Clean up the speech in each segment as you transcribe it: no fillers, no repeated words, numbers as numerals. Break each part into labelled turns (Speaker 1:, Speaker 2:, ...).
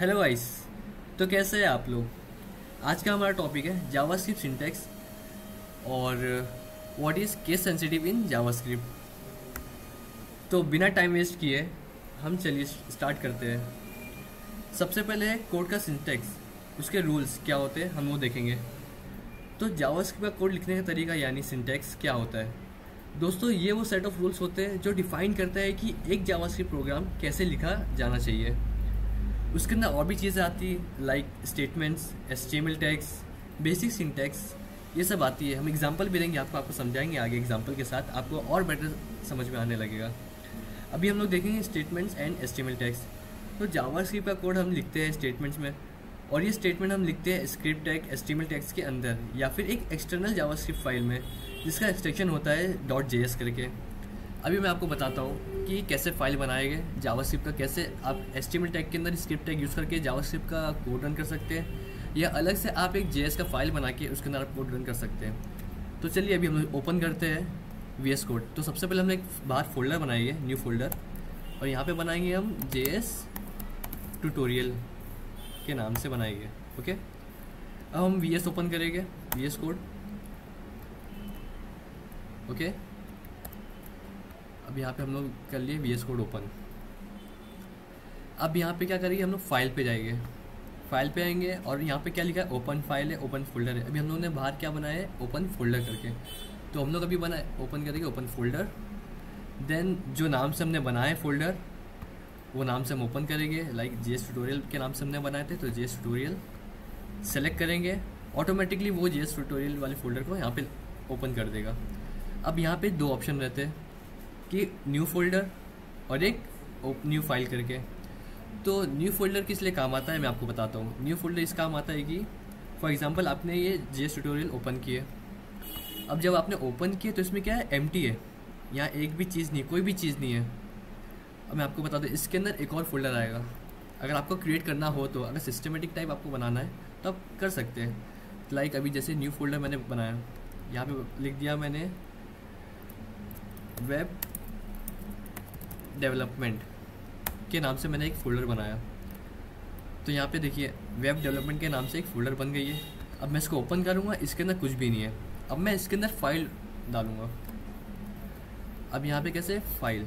Speaker 1: Hello guys. तो कैसे हैं आप लोग। आज का हमारा टॉपिक है जावास्क्रिप्ट सिंटैक्स और what is case sensitive in JavaScript. तो बिना टाइम वेस्ट किए हम चलिए स्टार्ट करते हैं। सबसे पहले है कोड का सिंटैक्स, उसके रूल्स क्या होते हैं हम वो देखेंगे। तो जावास्क्रिप्ट का कोड लिखने का तरीका यानी सिंटैक्स क्या होता है। दोस्तों ये वो सेट ऑफ रूल्स होते हैं जो डिफाइन करता है कि एक जावास्क्रिप्ट प्रोग्राम कैसे लिखा जाना चाहिए। उसके अंदर और भी चीज़ें आती है like statements, HTML tags, basic syntax, ये सब आती है। हम एग्जांपल भी देंगे आपको समझाएंगे आगे एग्जांपल के साथ, आपको और बेटर समझ में आने लगेगा। अभी हम लोग देखेंगे स्टेटमेंट्स एंड एचटीएमएल टैग्स। तो जावास्क्रिप्ट का कोड हम लिखते हैं स्टेटमेंट्स में, और ये स्टेटमेंट हम लिखते हैं स्क्रिप्ट टैग एचटीएमएल टैग्स के अंदर या फिर एक एक्सटर्नल जावास्क्रिप्ट फाइल में जिसका एक्सटेंशन होता है .js करके। अभी मैं आपको बताता हूँ कि कैसे फाइल बनाएंगे जावास्क्रिप्ट का, कैसे आप एचटीएमएल टैग के अंदर स्क्रिप्ट टैग यूज़ करके जावास्क्रिप्ट का कोड रन कर सकते हैं, या अलग से आप एक जेएस का फाइल बना के उसके अंदर आप कोड रन कर सकते हैं। तो चलिए अभी हम लोग ओपन करते हैं वीएस कोड। तो सबसे पहले हम एक बाहर फोल्डर बनाएंगे, न्यू फोल्डर, और यहाँ पे बनाएंगे हम जेएस ट्यूटोरियल के नाम से बनाएंगे। ओके, अब हम वीएस ओपन करेंगे, वीएस कोड। ओके, अब यहाँ पे हम लोग कर लिए वीएस कोड ओपन। अब यहाँ पे क्या करेंगे, हम लोग फाइल पे जाएंगे, फाइल पे आएंगे और यहाँ पे क्या लिखा है, ओपन फाइल है, ओपन फोल्डर है। अभी हम लोगों ने बाहर क्या बनाया है, ओपन फोल्डर करके। तो हम लोग अभी बनाए ओपन करेंगे ओपन फोल्डर, देन जो नाम से हमने बनाया है फोल्डर वो नाम से हम ओपन करेंगे, लाइक जेएस ट्यूटोरियल के नाम से हमने बनाए थे, तो जेएस ट्यूटोरियल सेलेक्ट करेंगे, ऑटोमेटिकली वो जेएस ट्यूटोरियल वाले फोल्डर को यहाँ पे ओपन कर देगा। अब यहाँ पे दो ऑप्शन रहते हैं कि न्यू फोल्डर और एक न्यू फाइल करके। तो न्यू फोल्डर किस लिए काम आता है मैं आपको बताता हूँ। न्यू फोल्डर इस काम आता है कि फॉर एग्जांपल आपने ये जेएस ट्यूटोरियल ओपन किए, अब जब आपने ओपन किए तो इसमें क्या है, एम्प्टी है, यहाँ एक भी चीज़ नहीं, कोई भी चीज़ नहीं है। अब मैं आपको बता दूँ इसके अंदर एक और फोल्डर आएगा। अगर आपको क्रिएट करना हो तो, अगर सिस्टमेटिक टाइप आपको बनाना है तो आप कर सकते हैं। लाइक अभी जैसे न्यू फोल्डर मैंने बनाया, यहाँ पे लिख दिया मैंने वेब डेवलपमेंट के नाम से मैंने एक फ़ोल्डर बनाया। तो यहाँ पे देखिए वेब डेवलपमेंट के नाम से एक फ़ोल्डर बन गई है। अब मैं इसको ओपन करूँगा, इसके अंदर कुछ भी नहीं है। अब मैं इसके अंदर फाइल डालूँगा। अब यहाँ पे कैसे फाइल,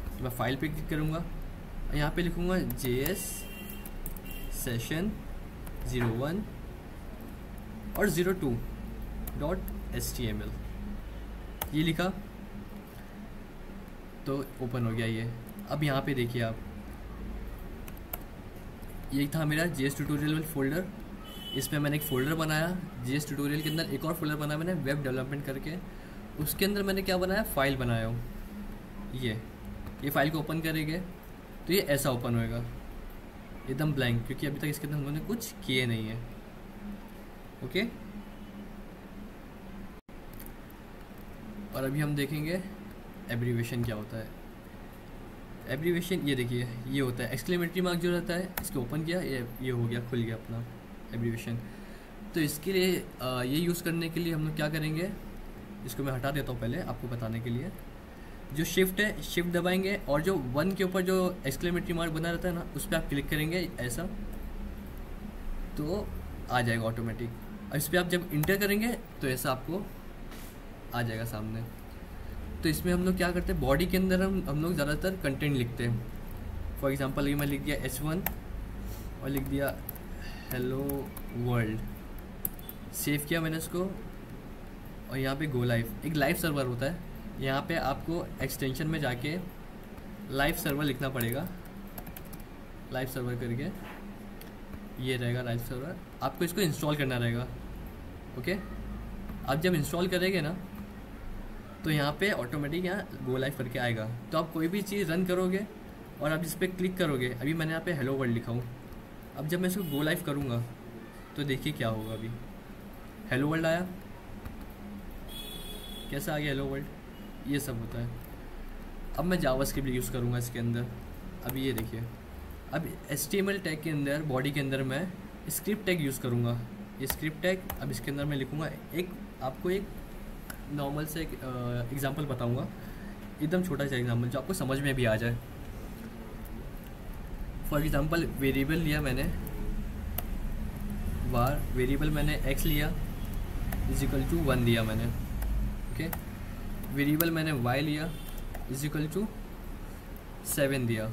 Speaker 1: तो मैं फाइल पे क्लिक करूँगा और यहाँ पे लिखूँगा JS सेशन 01 और 02.html, ये लिखा तो ओपन हो गया ये। अब यहाँ पे देखिए आप, ये था मेरा जेएस ट्यूटोरियल फोल्डर, इसमें मैंने एक फ़ोल्डर बनाया। जेएस ट्यूटोरियल के अंदर एक और फोल्डर बनाया मैंने वेब डेवलपमेंट करके, उसके अंदर मैंने क्या बनाया, फाइल बनाया हूँ। ये फाइल को ओपन करेंगे तो ये ऐसा ओपन होएगा एकदम ब्लैंक, क्योंकि अभी तक इसके अंदर हमने कुछ किए नहीं है। ओके, और अभी हम देखेंगे एब्रीवेशन क्या होता है। एब्रीवेशन ये देखिए, ये होता है एक्सक्लेमेटरी मार्क जो रहता है, इसको ओपन किया, ये हो गया, खुल गया अपना एब्रीवेशन। तो इसके लिए ये यूज़ करने के लिए हम लोग क्या करेंगे, इसको मैं हटा देता हूँ पहले आपको बताने के लिए। जो शिफ्ट है, शिफ्ट दबाएंगे और जो 1 के ऊपर जो एक्सक्लेमेटरी मार्क बना रहता है ना, उस पर आप क्लिक करेंगे ऐसा, तो आ जाएगा ऑटोमेटिक। और इस पर आप जब इंटर करेंगे तो ऐसा आपको आ जाएगा सामने। तो इसमें हम लोग क्या करते हैं, बॉडी के अंदर हम लोग ज़्यादातर कंटेंट लिखते हैं। फॉर एग्जांपल ये मैं लिख दिया H1 और लिख दिया हेलो वर्ल्ड, सेव किया मैंने इसको, और यहाँ पे गो लाइव, एक लाइव सर्वर होता है, यहाँ पे आपको एक्सटेंशन में जाके लाइव सर्वर लिखना पड़ेगा, लाइव सर्वर करके ये रहेगा लाइव सर्वर। आपको इसको इंस्टॉल करना रहेगा। ओके, आप जब इंस्टॉल करेंगे ना तो यहाँ पे ऑटोमेटिक यहाँ गो लाइव करके आएगा। तो आप कोई भी चीज़ रन करोगे और आप इस पर क्लिक करोगे, अभी मैंने यहाँ पे हेलो वर्ल्ड लिखा हूँ, अब जब मैं इसको गो लाइव करूँगा तो देखिए क्या होगा। अभी हेलो वर्ल्ड आया, कैसा आ गया हेलो वर्ल्ड, ये सब होता है। अब मैं जावास्क्रिप्ट यूज़ करूँगा इसके अंदर। अभी ये देखिए, अब HTML टैग के अंदर, बॉडी के अंदर मैं स्क्रिप्ट टैग यूज़ करूँगा, ये स्क्रिप्ट टैग। अब इसके अंदर मैं लिखूँगा आपको एक नॉर्मल से एक एग्जांपल बताऊंगा, एकदम छोटा सा एग्जांपल जो आपको समझ में भी आ जाए। फॉर एग्जांपल वेरिएबल लिया मैंने var, वेरिएबल मैंने x लिया इज इक्वल टू 1 दिया मैंने, ओके। वेरिएबल मैंने y लिया इज इक्वल टू 7 दिया,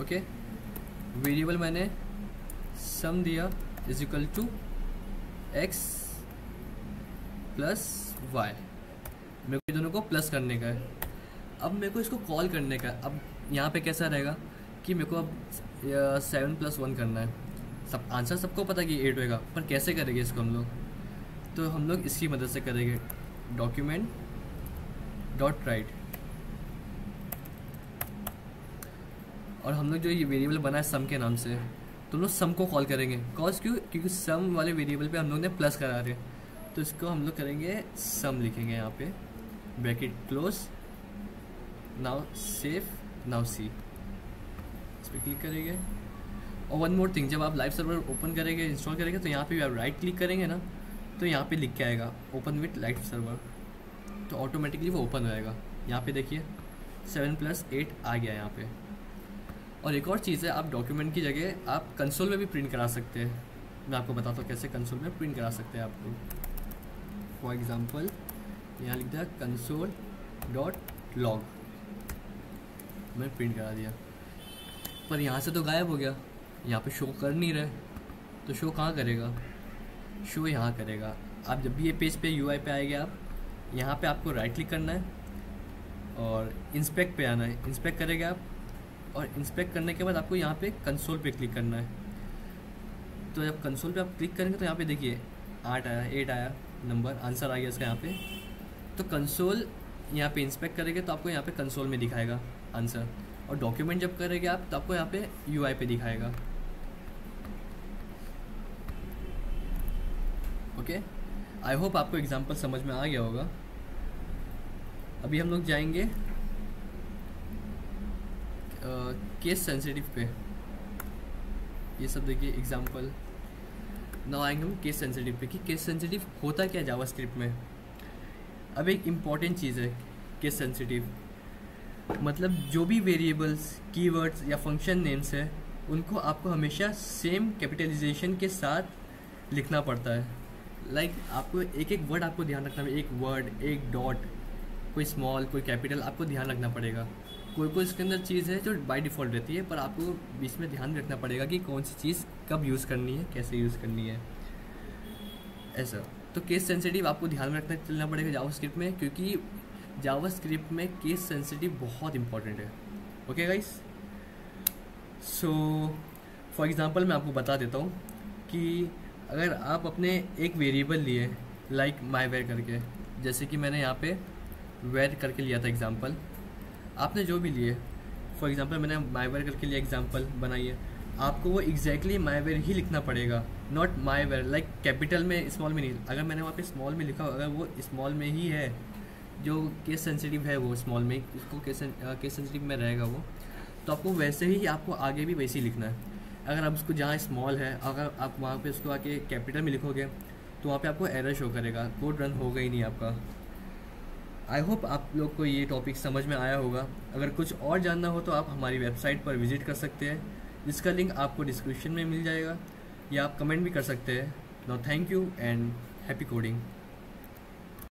Speaker 1: ओके। वेरिएबल मैंने सम दिया is equal to x plus y। मेरे को दोनों को प्लस करने का है। अब मेरे को इसको कॉल करने का है। अब यहाँ पे कैसा रहेगा कि मेरे को अब 7 + 1 करना है। सब आंसर सबको पता है कि 8 होएगा, पर कैसे करेंगे इसको हम लोग? तो हम लोग इसकी मदद से करेंगे, डॉक्यूमेंट डॉट राइट, और हम लोग जो ये वेरिएबल बना है सम के नाम से, तो हम लोग सम को कॉल करेंगे। कॉज क्यों? क्योंकि सम वाले वेरिएबल पे हम लोग ने प्लस करा रहे हैं, तो इसको हम लोग करेंगे सम, लिखेंगे यहाँ पे bracket close, now save, now see, इस पर क्लिक करेंगे। और वन मोर थिंग, जब आप लाइव सर्वर ओपन करेंगे, इंस्टॉल करेंगे, तो यहाँ पे आप राइट क्लिक करेंगे ना, तो यहाँ पे लिख के आएगा ओपन विथ लाइव सर्वर, तो ऑटोमेटिकली वो ओपन हो जाएगा। यहाँ पे देखिए 7 + 8 आ गया यहाँ पे। और एक और चीज़ है, आप डॉक्यूमेंट की जगह आप कंसोल में भी प्रिंट करा सकते हैं। मैं आपको बताता हूँ कैसे कंसोल में प्रिंट करा सकते हैं आपको। फॉर एग्जांपल यहाँ लिख दिया console.log, मैं प्रिंट करा दिया, पर यहाँ से तो गायब हो गया, यहाँ पे शो कर नहीं रहे, तो शो कहाँ करेगा? शो यहाँ करेगा। आप जब भी ये पेज पे UI पे आएंगे, आप यहाँ पे आपको राइट क्लिक करना है और इंस्पेक्ट पे आना है, इंस्पेक्ट करेंगे आप, और इंस्पेक्ट करने के बाद आपको यहाँ पे कंसोल पे क्लिक करना है। तो जब कंसोल पे आप क्लिक करेंगे तो यहाँ पे देखिए 8 आया, 8 आया नंबर, आंसर आ गया इसका यहाँ पे। तो कंसोल यहाँ पे इंस्पेक्ट करेंगे तो आपको यहाँ पे कंसोल में दिखाएगा आंसर, और डॉक्यूमेंट जब करेंगे आप तो आपको यहाँ पे UI पे दिखाएगा, ओके। आई होप आपको एग्जांपल समझ में आ गया होगा। अभी हम लोग जाएंगे केस सेंसिटिव पे। ये सब देखिए एग्जांपल। नाउ आएंगे हम केस सेंसिटिव पे कि केस सेंसिटिव होता क्या है जावास्क्रिप्ट में। अब एक इम्पॉर्टेंट चीज़ है केस सेंसिटिव, मतलब जो भी वेरिएबल्स, कीवर्ड्स या फंक्शन नेम्स है, उनको आपको हमेशा सेम कैपिटलाइजेशन के साथ लिखना पड़ता है। लाइक आपको एक एक वर्ड आपको ध्यान रखना है, एक वर्ड, एक डॉट, कोई स्मॉल कोई कैपिटल, आपको ध्यान रखना पड़ेगा। कोई कोई इसके अंदर चीज़ है जो बाय डिफ़ॉल्ट रहती है, पर आपको बीच में ध्यान रखना पड़ेगा कि कौन सी चीज़ कब यूज़ करनी है, कैसे यूज़ करनी है, ऐसा। तो केस सेंसिटिव आपको ध्यान में रखना चलना पड़ेगा जावास्क्रिप्ट में, क्योंकि जावास्क्रिप्ट में केस सेंसिटिव बहुत इंपॉर्टेंट है, okay guys. So for example मैं आपको बता देता हूँ कि अगर आप अपने एक वेरिएबल लिए लाइक माईवेयर करके, जैसे कि मैंने यहाँ पे वेयर करके लिया था एग्जांपल, आपने जो भी लिए, फॉर एग्जांपल मैंने माईवेयर करके लिया एग्जांपल बनाइए, आपको वो एग्जैक्टली माईवेयर ही लिखना पड़ेगा, नॉट माईवेयर लाइक कैपिटल में स्मॉल में नहीं। अगर मैंने वहाँ पे स्मॉल में लिखा, अगर वो स्मॉल में ही है, जो केस सेंसिटिव है वो स्मॉल में, इसको केस सेंसिटिव में रहेगा वो, तो आपको वैसे ही आपको आगे भी वैसे ही लिखना है। अगर आप उसको जहाँ स्मॉल है, अगर आप वहाँ पे उसको आके कैपिटल में लिखोगे तो वहाँ पे आपको एरर शो करेगा, कोड रन होगा ही नहीं आपका। आई होप आप लोग को ये टॉपिक समझ में आया होगा। अगर कुछ और जानना हो तो आप हमारी वेबसाइट पर विजिट कर सकते हैं, जिसका लिंक आपको डिस्क्रिप्शन में मिल जाएगा, या आप कमेंट भी कर सकते हैं। Now thank you and happy coding.